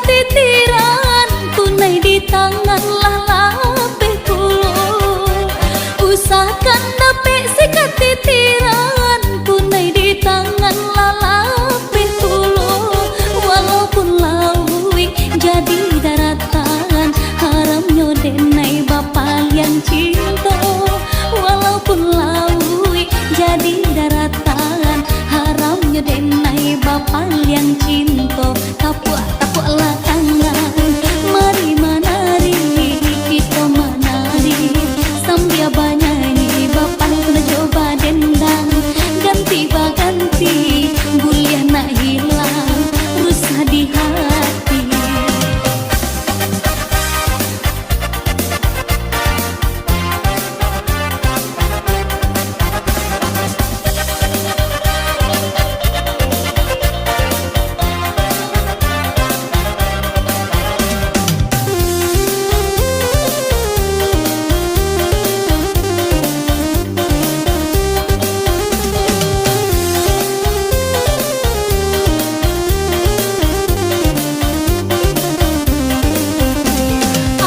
titiran tunai di tangan lalapeh kulo. Usahakan dapet sikat titiran tunai di tangan lalapeh kulo. Walaupun lawi jadi daratan haramnya denai bapa yang cinta. Walaupun lawi jadi daratan haramnya denai bapa yang cinta. Tapuak-tapuaklah tangan, mari menari, kita menari sambil bernyanyi. Bapak kena coba dendang, ganti baganti, bulian nak hilang, rusak di hati.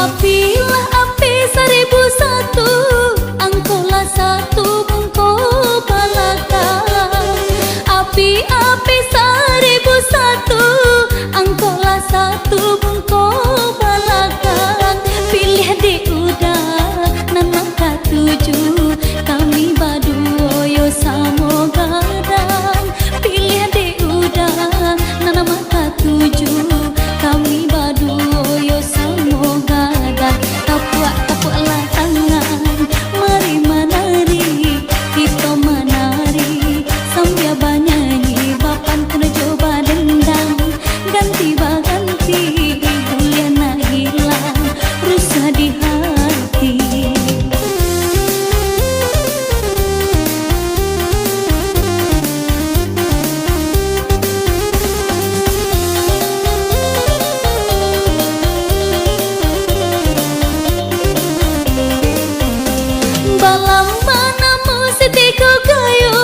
Api 1001, angkolah satu bungko balakan. Pilih di udah nan maka tuju, kami baduo yo samo gadang. Pilih di udah nan maka tuju, kami baduo yo samo gadang. Tapuak-tapuaklah tangan, mari menari, kita menari sambil bernyanyi. Bapan kena coba dendang, ganti baganti, bulian nak hilang, rusak di hati. Balam mana musiti ko kayo,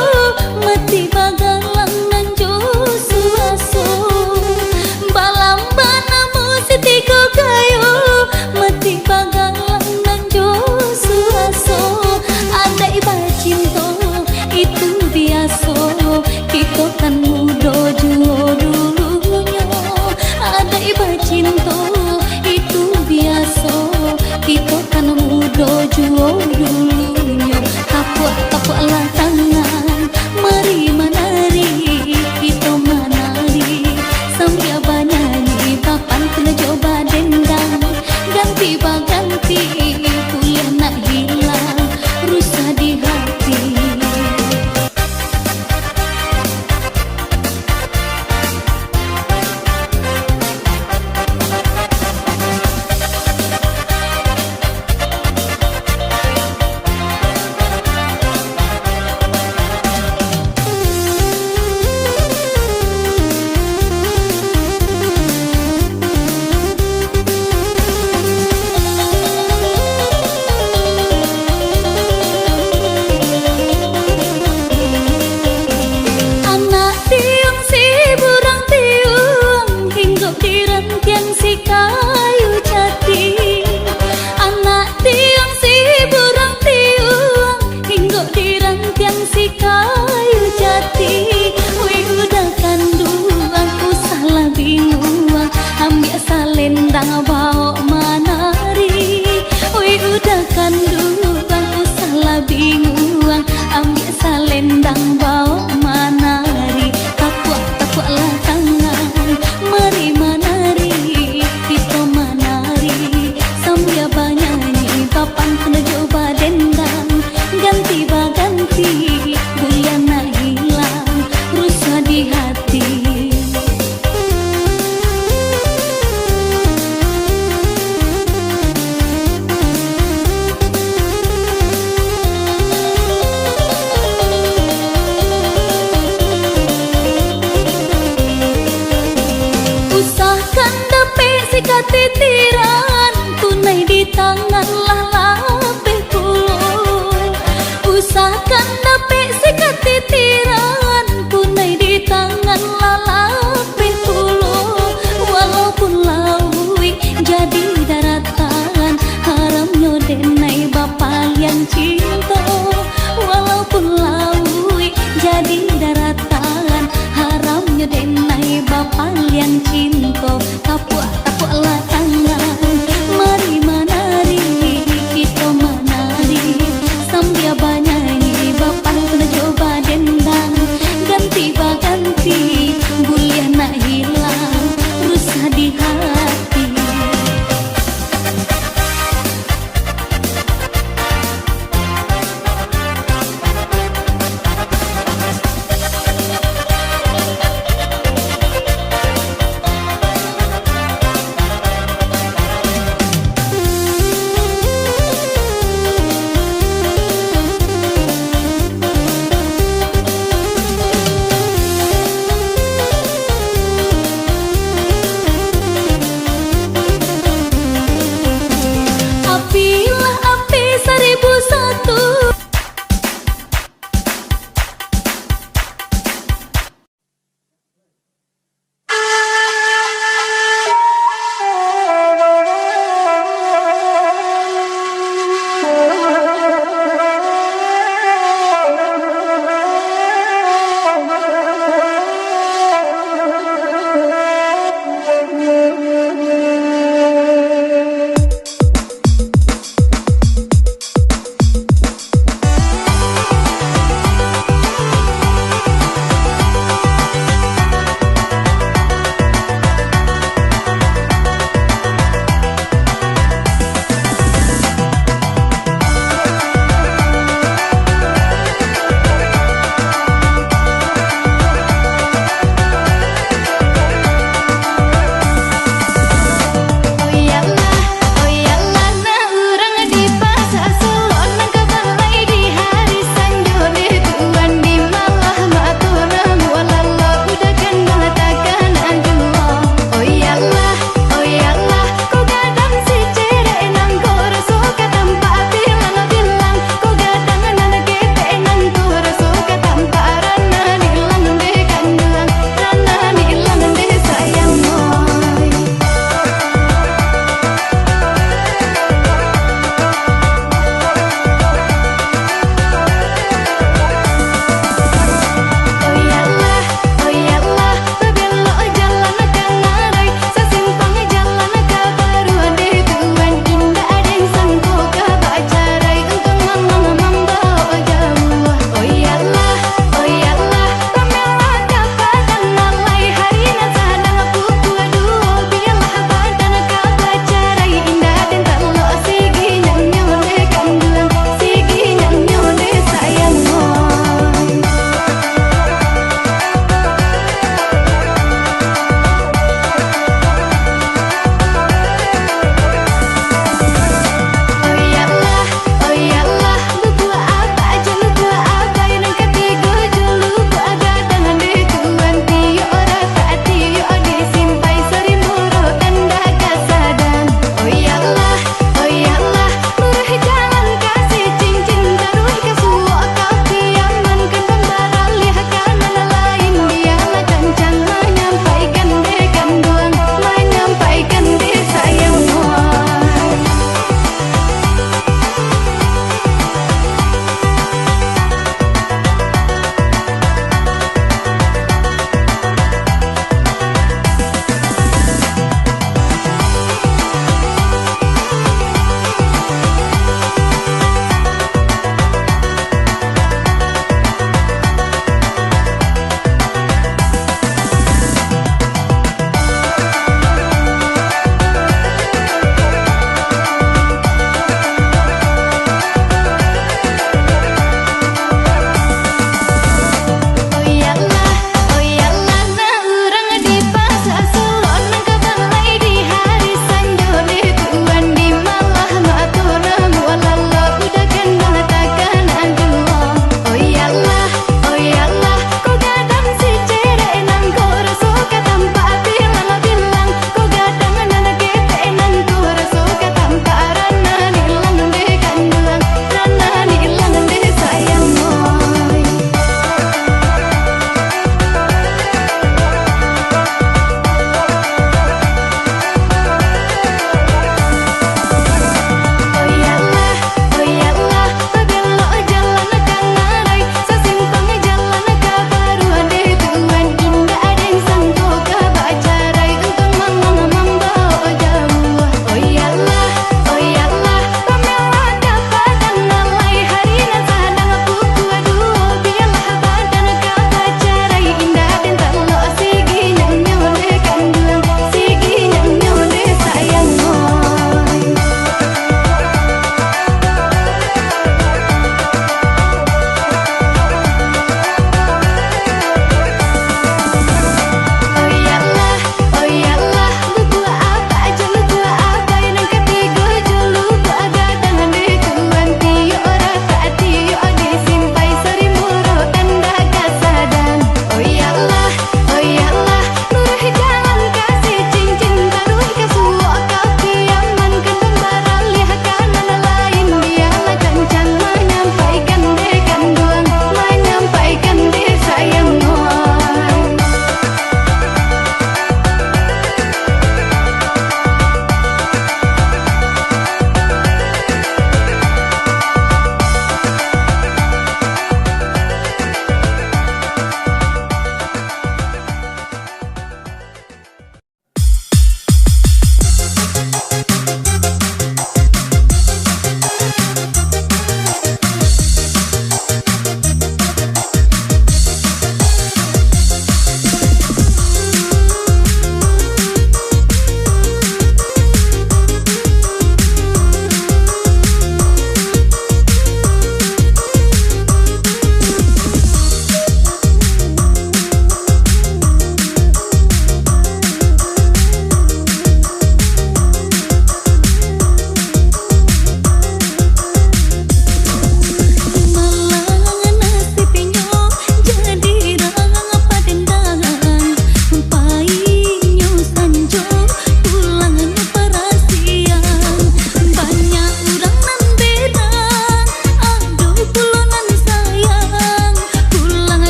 mati bagalang nan Josu aso. Balam mana musiti ko kayo, mati bagalang nan Josu aso. Ada iba cinta itu biasa, kita kan muda juo dulunya. Ada iba cinta itu biasa, kita kan muda juo dulunya. Tapuak-tapuaklah tangan, mari menari, kita menari sambil bernyanyi. Bapan kena coba dendang, ganti baganti, bulian nak hilang, rusak di hati. Kayu jati, anak tiang si burang tiung, hingga di rantian si kayu jati. Wih udah kandung, aku salah bingung, ambil salendang bawa menari. Wih udah kandung, aku salah bingung, ambil salendang bawa menari. Tapuak-tapuaklah tangan, mari menari, kita menari sambil bernyanyi. Bapan kena coba dendang, ganti baganti, bulian nak hilang, rusak di hati. Usahakan dapet sikat titiran tunai di tangan lalapeh kulo. Usahakan dapet sikat titiran tunai di tangan lalapeh kulo. Walaupun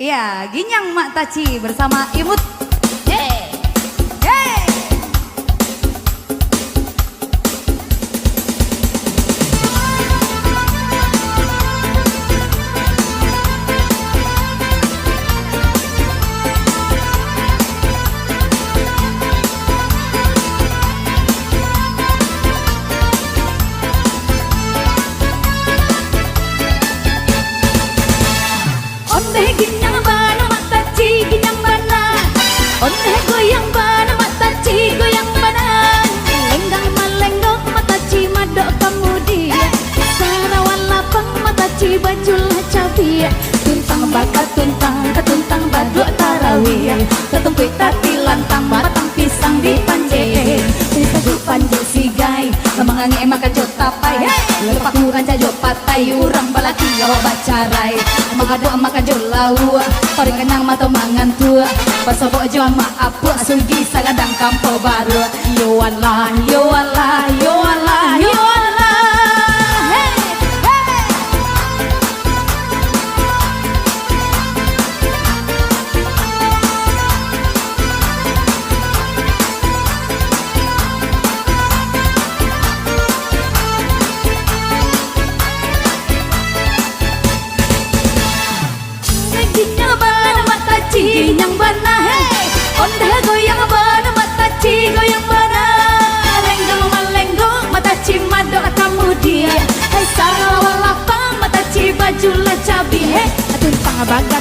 Ya, Ginyang Mak Taci bersama Imut. Hey, hey. Ondeh ginyang bana mak taci ginyang bana, ondeh goyang bana mak taci goyang bana, lenggang malenggok mak taci madok kemudi, sarawan lapang mak taci baju cabi, tuntang bakat tuntang baduk tarawih, ketumpuk tati lantang batang pisang di panje, sajuk panje sigai, lemang angin makan jot tapai, lepak murah jajok patai, urang balaki gawa bacarai. Magadok makan jolau, orang kenang mata mangan tua, pasobok jual mak apa sugi sagadang kampo baru. Yo Allah, yo Allah, yo Allah, yo Allah. Hey, hey. Ginyang bana, hey, ondeh goyang bana, mataci goyang bana, lenggang malenggok, mataci madok kamu dia, hey sarawal lapang, mataci baju cabi, hey, tuntang bagat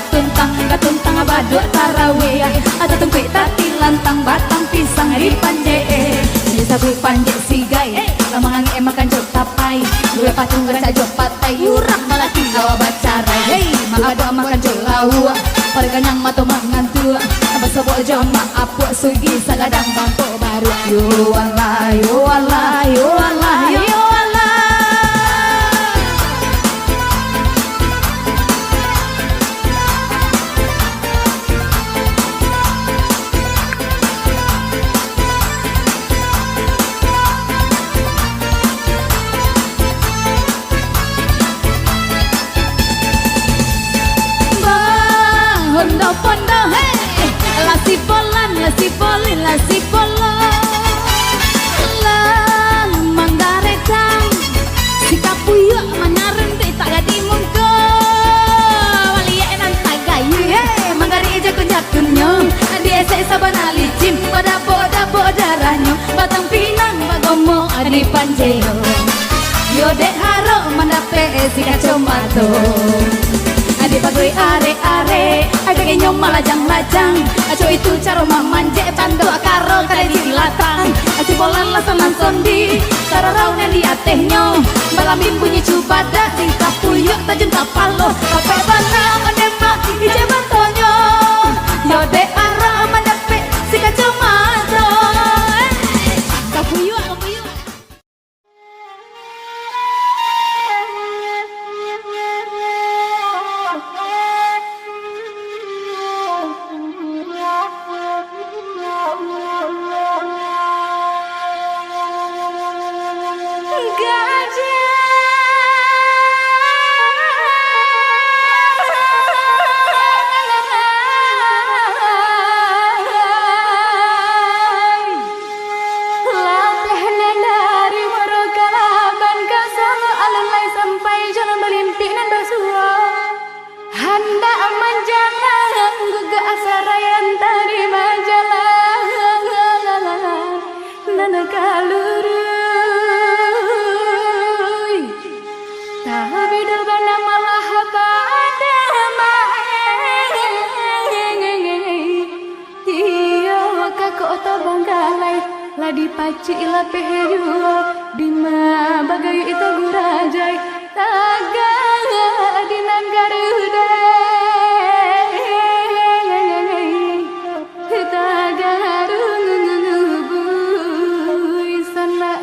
tuntang baduk tarawih, ada tumpik tati lantang batang pisang di panje, sabu panje sigai, lamang angin makan jok tapai, gue patung raja jok patai, urang malaki gawa bacarai, hey, magadok makan jok lau. Perganyang mata mangan tua, apa sebab jama apa sugi sagadang bangko baru. Yo Allah, yo Allah, yo Allah, yo Allah. Hondo pondo hey, lasi polin, lasi polon, lang manggarekang, si kapuyuk manareng te tak gadi mungko, wali enan tagayu hey, manggari eja kunjakunyo, adi esek sabana licin, pada boda ranyo, batang pinang bagomo adi panjeo, yo dek haro mandape si kacomato. Adi bagoi are, aga genyong malajang, aco itu caro mamanje pando karo kare di latang, aci bolan lasanan sondi, cara raunen di atehnyo, malamin bunyi cubada, singkap puyuk tajun kapalo, kape bana menemak ije bantonyo, yode ara mendape si kacamato, kapuyuk. Ladi paci ila peheyo dima bagai itu gurajai taga dinan garuda taga rungu sana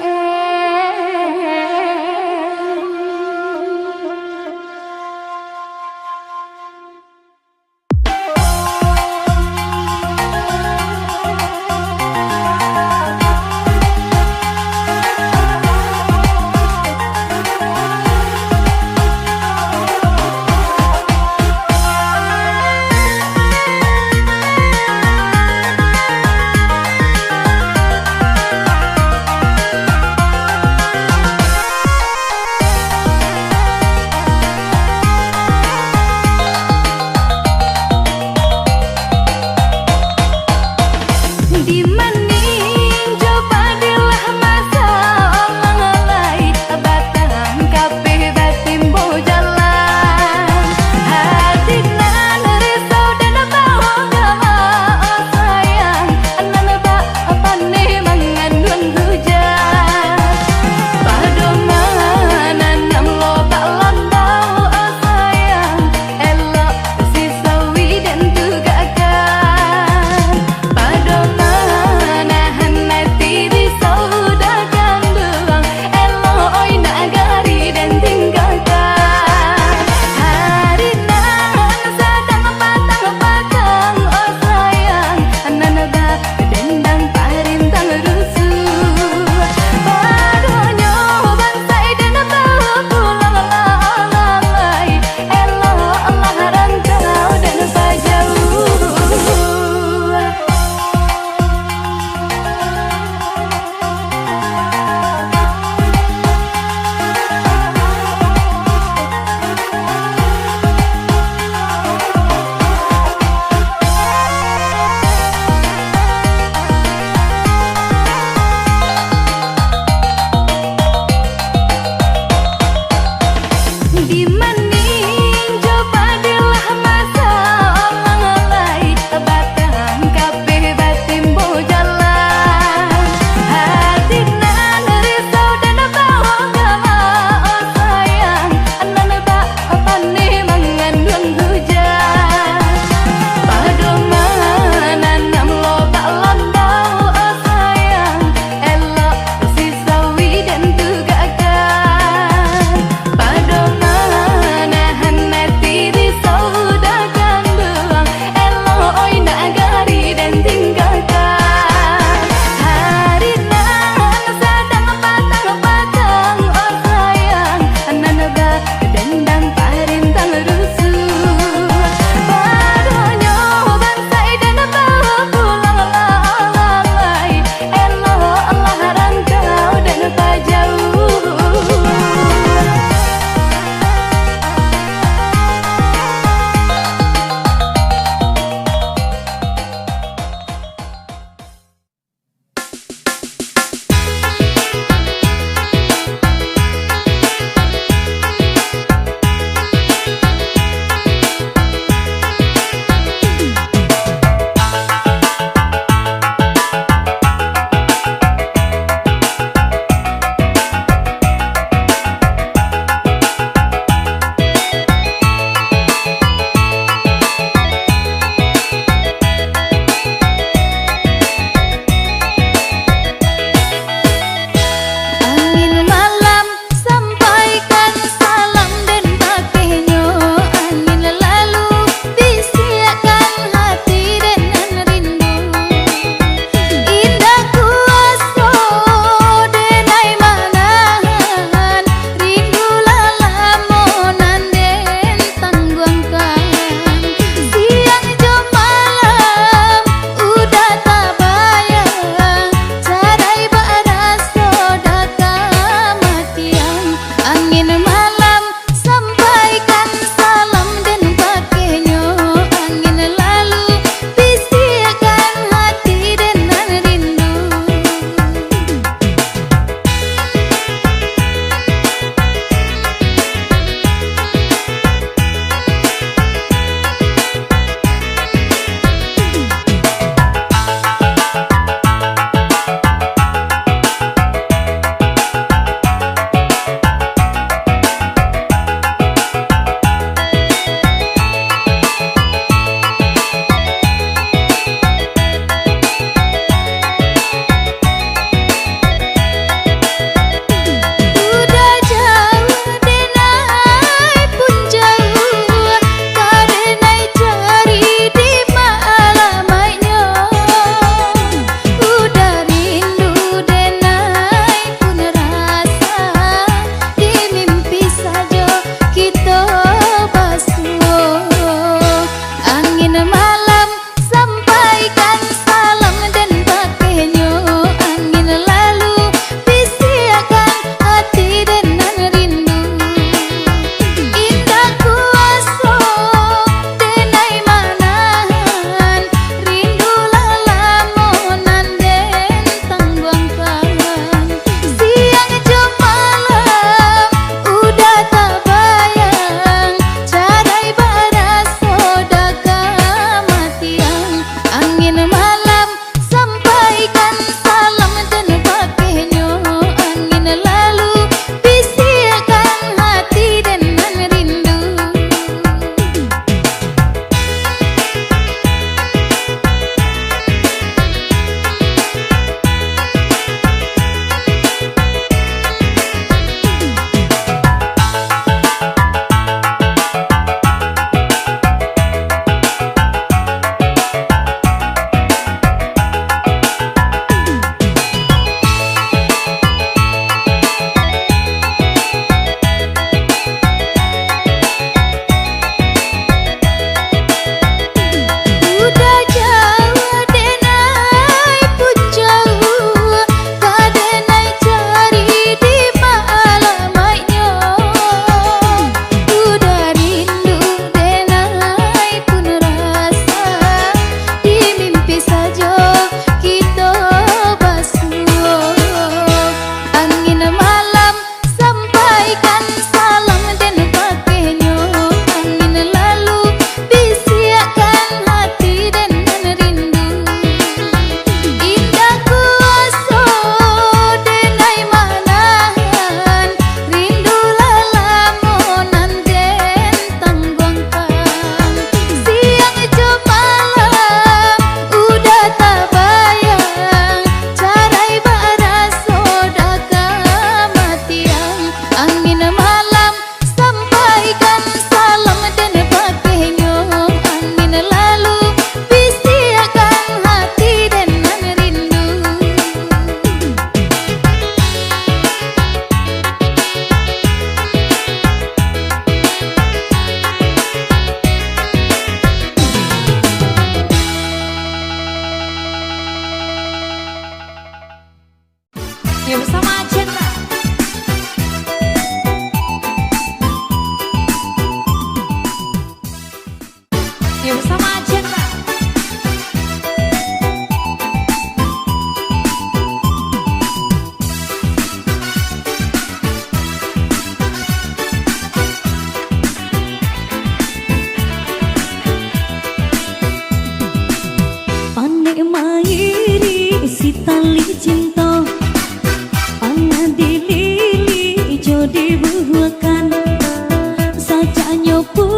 nyoba